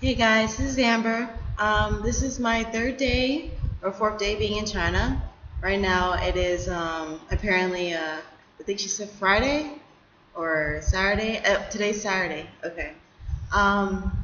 Hey guys, this is Amber. This is my third day or fourth day being in China. Right now it is apparently I think she said Friday or Saturday. Today's Saturday. Okay. Um,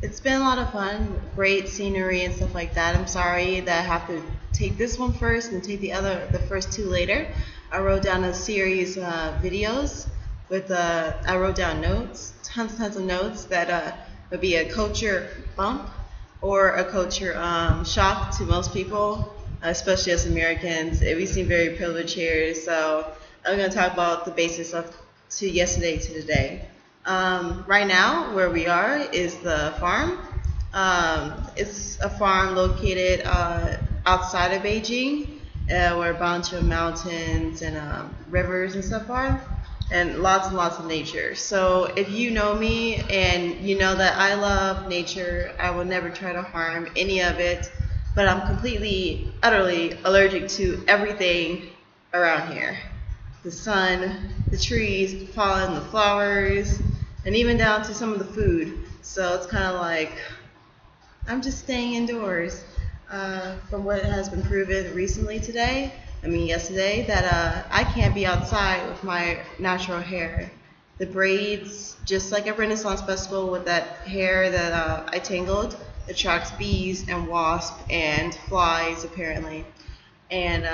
it's been a lot of fun, great scenery and stuff like that. I'm sorry that I have to take this one first and take the first two later. I wrote down a series of videos with I wrote down notes, tons of notes that would be a culture bump or a culture shock to most people, especially as Americans. We seem very privileged here, so I'm going to talk about the basics of to yesterday to today. Right now, where we are is the farm. It's a farm located outside of Beijing, where a bunch of mountains and rivers and stuff are, and lots of nature. So if you know me and you know that I love nature, I will never try to harm any of it, but I'm completely, utterly allergic to everything around here. The sun, the trees, the pollen, the flowers, and even down to some of the food. So it's kind of like I'm just staying indoors. From what has been proven recently today, yesterday, that I can't be outside with my natural hair. The braids, just like a Renaissance festival with that hair that I tangled, attracts bees and wasps and flies apparently. And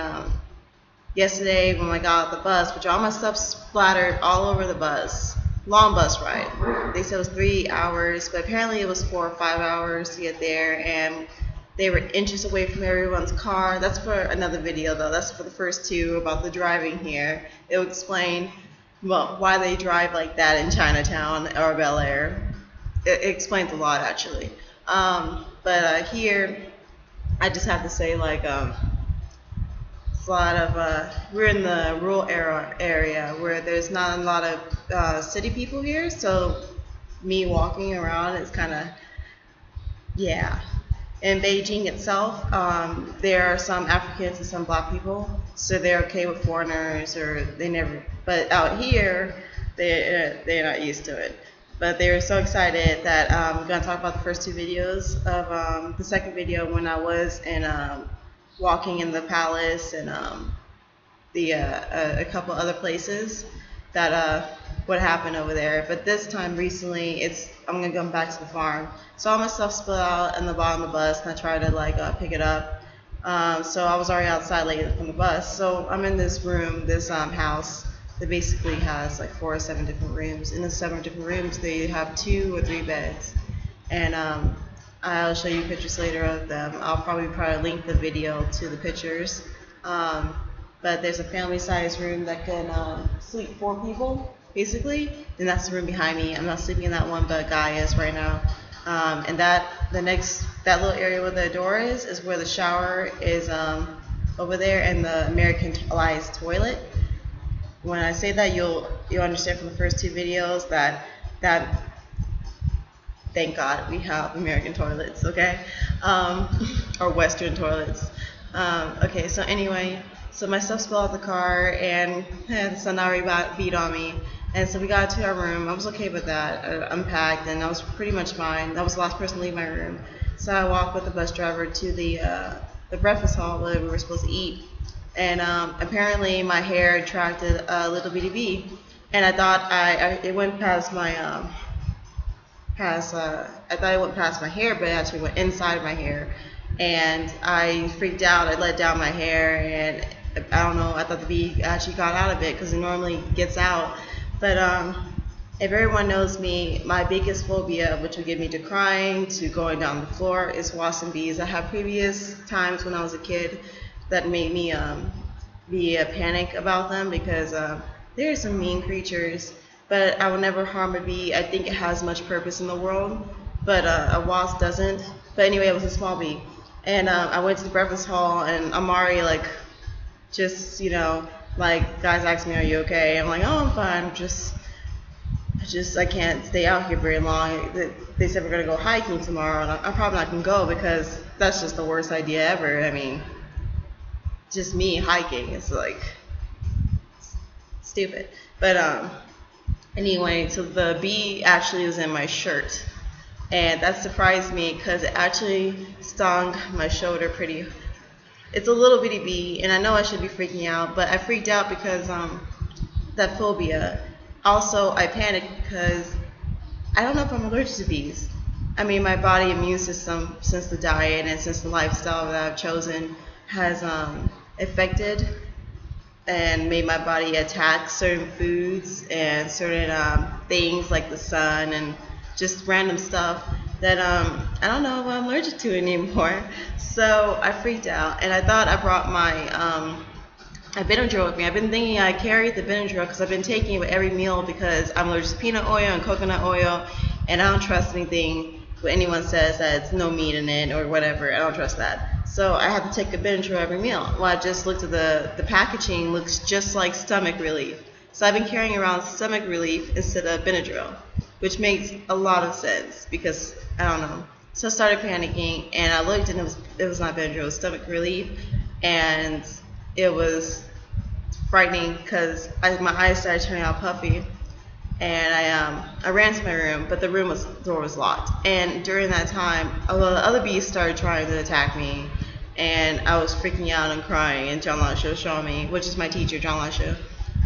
yesterday when I got off the bus, which all my stuff splattered all over the bus. Long bus ride. They said it was 3 hours, but apparently it was 4 or 5 hours to get there, and they were inches away from everyone's car. That's for another video though. That's for the first two about the driving here. It will explain why they drive like that in Chinatown or Bel Air. It explains a lot actually. But here, I just have to say it's a lot of we're in the rural area where there's not a lot of city people here, so me walking around is kind of, yeah. In Beijing itself, there are some Africans and some black people, so they're okay with foreigners, or they never. But out here, they're not used to it. But they were so excited that I'm gonna talk about the first two videos of the second video when I was in walking in the palace and a couple other places that what happened over there. But this time recently, I'm gonna go back to the farm. So all my stuff spilled out in the bottom of the bus, and I tried to pick it up. So I was already outside late from the bus. So I'm in this room, this house that basically has like 4 or 7 different rooms. In the 7 different rooms, they have 2 or 3 beds, and I'll show you pictures later of them. I'll probably link the video to the pictures. But there's a family-sized room that can sleep 4 people, basically. And that's the room behind me. I'm not sleeping in that one, but a guy is right now. And that little area where the door is where the shower is over there, and the Americanized toilet. When I say that, you'll understand from the first 2 videos that thank God we have American toilets, okay? Or Western toilets. Okay, so anyway, so my stuff spilled out the car, and the sun already beat on me. And so we got to our room. I was okay with that. I unpacked, and I was pretty much fine. I was the last person to leave my room. So I walked with the bus driver to the breakfast hall where we were supposed to eat. And apparently my hair attracted a little bitty bee. And I thought it went past my I thought it went past my hair, but it actually went inside my hair, and I freaked out. I let down my hair, and I don't know, I thought the bee actually got out of it because it normally gets out. But if everyone knows me, my biggest phobia, which would get me to crying, to going down the floor, is wasps and bees. I have previous times when I was a kid that made me be a panic about them, because there are some mean creatures. But I will never harm a bee. I think it has much purpose in the world, but a wasp doesn't. But anyway, it was a small bee. And I went to the breakfast hall, and I'm already guys ask me, are you okay? I'm like, oh, I'm fine. I can't stay out here very long. They said we're going to go hiking tomorrow, and I'm probably not going to go because that's just the worst idea ever. Just me hiking. It's stupid. But anyway, so the bee actually was in my shirt. and that surprised me because it actually stung my shoulder pretty. It's a little bitty bee, and I know I should be freaking out, but I freaked out because that phobia. Also, I panicked because I don't know if I'm allergic to bees. I mean, my body immune system, since the diet and since the lifestyle that I've chosen, has affected and made my body attack certain foods and certain things like the sun and just random stuff that I don't know if I'm allergic to anymore. So I freaked out, and I thought I brought my Benadryl with me. I've been thinking I carried the Benadryl because I've been taking it with every meal because I'm allergic to peanut oil and coconut oil, and I don't trust anything when anyone says that it's no meat in it or whatever. I don't trust that. So I have to take a Benadryl every meal. Well, I just looked at the packaging, looks just like stomach relief. So I've been carrying around stomach relief instead of Benadryl, which makes a lot of sense because I don't know. So I started panicking, and I looked, and it was not Benadryl, it was stomach relief, and it was frightening because my eyes started turning out puffy, and I ran to my room, but the door was locked. And during that time, a lot of other bees started trying to attack me, and I was freaking out and crying. And John Lasha was showing me, which is my teacher, John Lasha,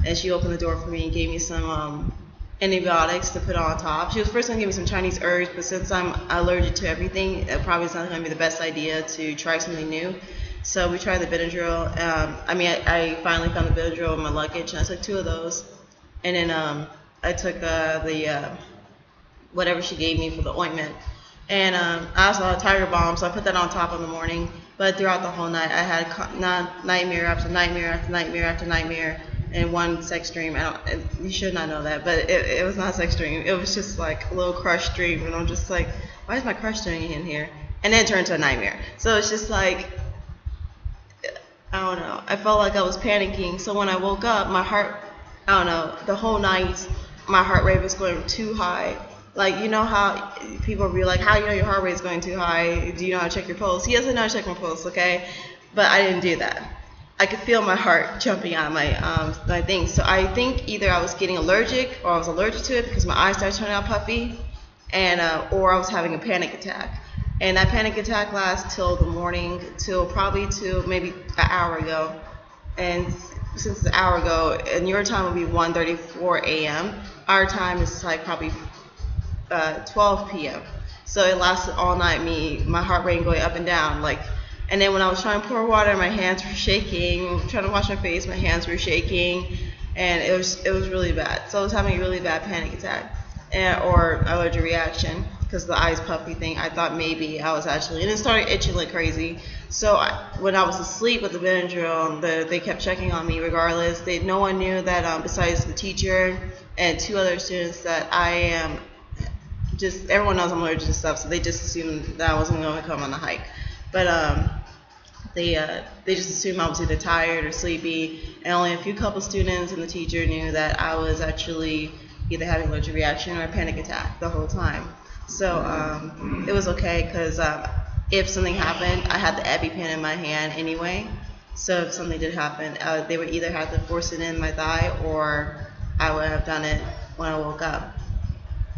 and she opened the door for me and gave me some antibiotics to put on top. She was first going to give me some Chinese herbs, but since I'm allergic to everything, it probably is not going to be the best idea to try something new. So we tried the Benadryl. I finally found the Benadryl in my luggage, and I took 2 of those. And then I took the whatever she gave me for the ointment. And I also had Tiger Balm, so I put that on top in the morning. But throughout the whole night, I had nightmare after nightmare after nightmare after nightmare, and one sex dream. You should not know that, but it was not a sex dream. It was just like a little crush dream, and I'm just like, why is my crush doing in here? And then it turned to a nightmare. So it's just like, I don't know. I felt like I was panicking. So when I woke up, my heart, I don't know, the whole night, my heart rate was going too high. Like, you know how people be like, how do you know your heart rate is going too high? Do you know how to check your pulse? Yes, I know how to check my pulse, okay? But I didn't do that. I could feel my heart jumping out of my thing. So I think either I was getting allergic or I was allergic to it because my eyes started turning out puffy, and or I was having a panic attack. And that panic attack lasts till the morning, till maybe an hour ago. And since it's an hour ago, and your time will be 1:34 a.m., our time is like probably 12 p.m. So it lasted all night, my heart rate going up and down. And then when I was trying to pour water, my hands were shaking. Trying to wash my face, my hands were shaking. And it was really bad. So I was having a really bad panic attack or allergic reaction. Because the eyes puffy thing, I thought maybe I was actually, and it started itching like crazy. So when I was asleep with the Benadryl, they kept checking on me regardless. No one knew that besides the teacher and 2 other students that I am everyone knows I'm allergic to stuff, so they just assumed that I wasn't going to come on the hike. But they just assumed I was either tired or sleepy, and only a few couple students and the teacher knew that I was actually either having allergic reaction or a panic attack the whole time. So it was okay because if something happened, I had the EpiPen in my hand anyway. So if something did happen, they would either have to force it in my thigh or I would have done it when I woke up.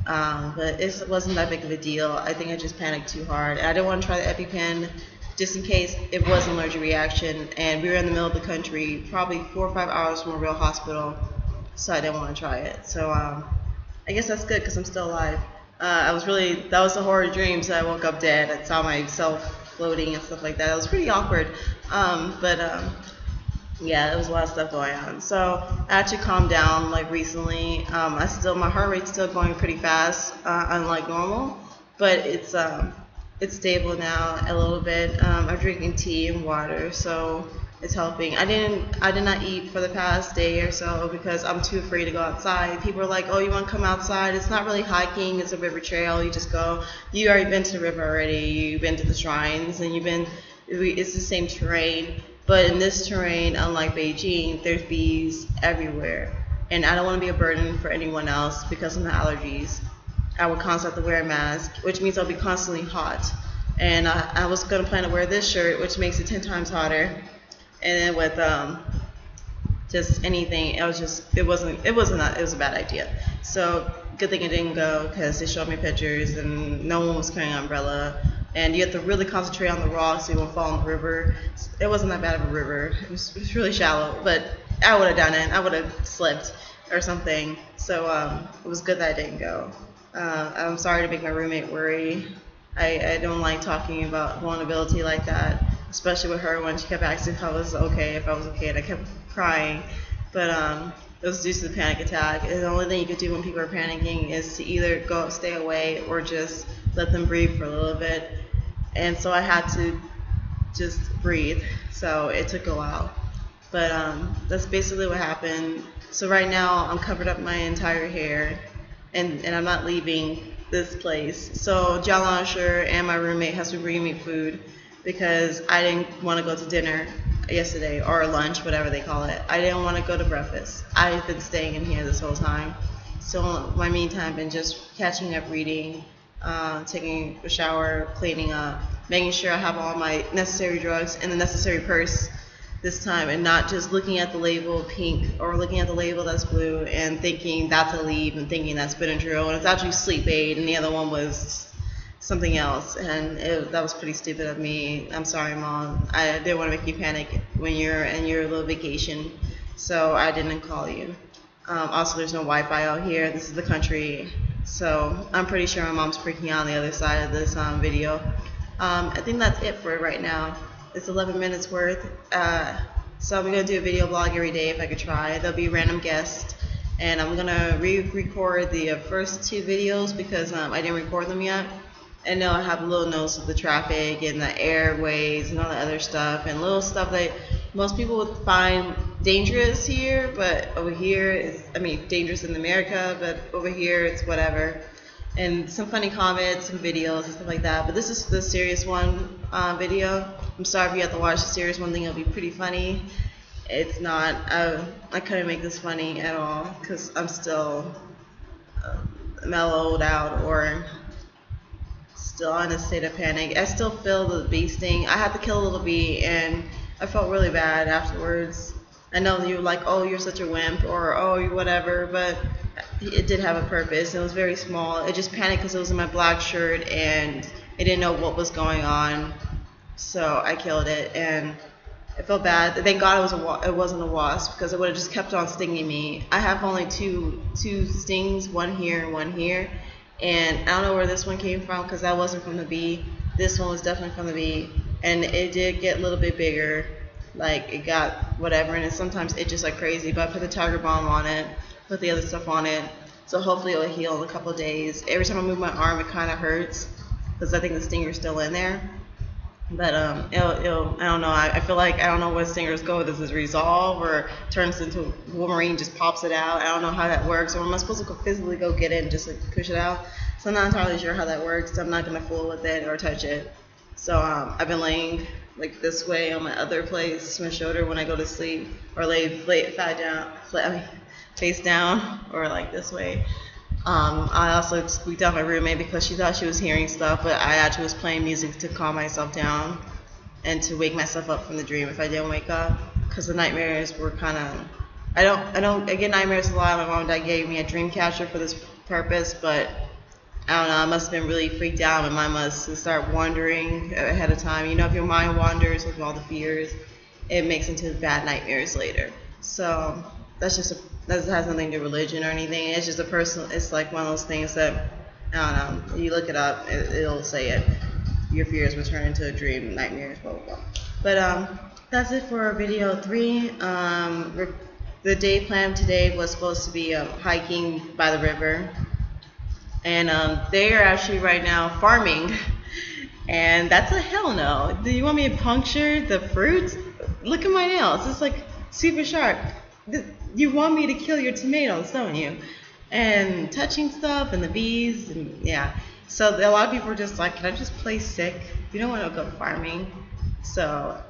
But it wasn't that big of a deal. I think I just panicked too hard. And I didn't want to try the EpiPen just in case it was an allergic reaction. And we were in the middle of the country, probably 4 or 5 hours from a real hospital. So I didn't want to try it. So I guess that's good because I'm still alive. That was a horror dream, so I woke up dead. I saw myself floating and stuff like that. It was pretty awkward. Yeah, there was a lot of stuff going on. So I actually calmed down recently. My heart rate's still going pretty fast, unlike normal, but it's stable now a little bit. I'm drinking tea and water, so it's helping. I did not eat for the past day or so because I'm too afraid to go outside. People are like, oh, you want to come outside? It's not really hiking. It's a river trail. You just go. You already been to the river already. You've been to the shrines, and it's the same terrain. But in this terrain, unlike Beijing, there's bees everywhere. And I don't want to be a burden for anyone else because of my allergies. I would constantly have to wear a mask, which means I'll be constantly hot. And I was going to plan to wear this shirt, which makes it 10 times hotter. And then with just anything, it was a bad idea. So good thing I didn't go because they showed me pictures and no one was carrying an umbrella. And you have to really concentrate on the rocks so you won't fall in the river. It wasn't that bad of a river. It was really shallow, but I would have done it. I would have slipped or something. So it was good that I didn't go. I'm sorry to make my roommate worry. I don't like talking about vulnerability like that, especially with her when she kept asking if I was okay, and I kept crying. But it was due to the panic attack. And the only thing you could do when people are panicking is to either stay away, or just let them breathe for a little bit. And so I had to just breathe. So it took a while. But that's basically what happened. So right now I'm covered up my entire hair, and I'm not leaving this place. So Jalan and my roommate has to bring me food because I didn't want to go to dinner yesterday, or lunch, whatever they call it. I didn't want to go to breakfast. I've been staying in here this whole time. So my meantime, I've been just catching up reading, taking a shower, cleaning up, making sure I have all my necessary drugs in the necessary purse this time, and not just looking at the label pink or looking at the label that's blue and thinking that's a leave and thinking that's Benadryl, and it's actually sleep aid, and the other one was something else, and that was pretty stupid of me. I'm sorry, Mom. I didn't want to make you panic when you're in your little vacation, so I didn't call you. Also, there's no Wi-Fi out here. This is the country, so I'm pretty sure my mom's freaking out on the other side of this video. I think that's it for right now. It's 11 minutes worth, so I'm going to do a video blog every day if I could try. There'll be random guests, and I'm going to re-record the first 2 videos because I didn't record them yet. And now I have little notes of the traffic and the airways and all the other stuff, and little stuff that most people would find dangerous here, but over here is, dangerous in America, but over here it's whatever. And some funny comments, some videos and stuff like that. But this is the serious one video. I'm sorry if you have to watch the serious one. Thing it'll be pretty funny. It's not. I couldn't make this funny at all because I'm still mellowed out or still in a state of panic. I still feel the bee sting. I had to kill a little bee, and I felt really bad afterwards. I know you're like, oh, you're such a wimp, or oh, you whatever, but it did have a purpose. It was very small. It just panicked because it was in my black shirt, and it didn't know what was going on. So I killed it, and it felt bad. Thank God it wasn't a wasp, because it would have just kept on stinging me. I have only two stings, one here and one here. And I don't know where this one came from because that wasn't from the bee. This one was definitely from the bee. And it did get a little bit bigger. Like it got whatever, and it sometimes itches like crazy. But I put the tiger balm on it, put the other stuff on it. So hopefully it'll heal in a couple of days. Every time I move my arm, it kind of hurts because I think the stinger's still in there. But I don't know. I feel like I don't know where stingers go. Does this resolve or turns into Wolverine, just pops it out? I don't know how that works. Or am I supposed to physically go get it and just like push it out? So I'm not entirely sure how that works. So I'm not gonna fool with it or touch it. So I've been laying like this way on my other place, my shoulder when I go to sleep, or lay face down, or like this way. I also squeaked out my roommate because she thought she was hearing stuff, but I actually was playing music to calm myself down and to wake myself up from the dream if I didn't wake up, because the nightmares were kind of, I get nightmares a lot. My mom and dad gave me a dream catcher for this purpose, but I don't know, I must have been really freaked out. My mind must start wandering ahead of time. You know, if your mind wanders with all the fears, it makes into bad nightmares later. So that has nothing to do with religion or anything. It's just a personal, it's like one of those things that, I don't know, you look it up, it'll say it. Your fears will turn into a dream, nightmares, blah, blah, blah. But that's it for video 3. The day plan today was supposed to be hiking by the river. And they are actually right now farming. And that's a hell no. Do you want me to puncture the fruits? Look at my nails. It's like super sharp. You want me to kill your tomatoes, don't you? And touching stuff and the bees, and yeah. So a lot of people are just like, can I just play sick? You don't want to go farming. So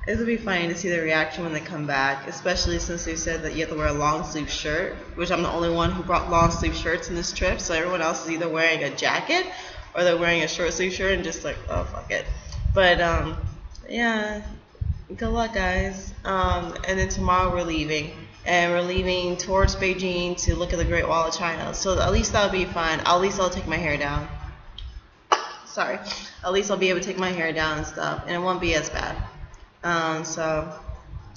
it'll be funny to see the reaction when they come back, especially since they said that you have to wear a long sleeve shirt, which I'm the only one who brought long sleeve shirts in this trip. So everyone else is either wearing a jacket or they're wearing a short sleeve shirt and just like, oh, fuck it. But yeah, good luck, guys. And then tomorrow we're leaving. and we're leaving towards Beijing to look at the Great Wall of China. So at least that'll be fun. At least I'll take my hair down. Sorry. At least I'll be able to take my hair down and stuff, and it won't be as bad. So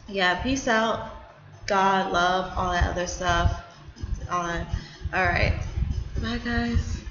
yeah, peace out. God, love, all that other stuff. All that. All right. Bye, guys.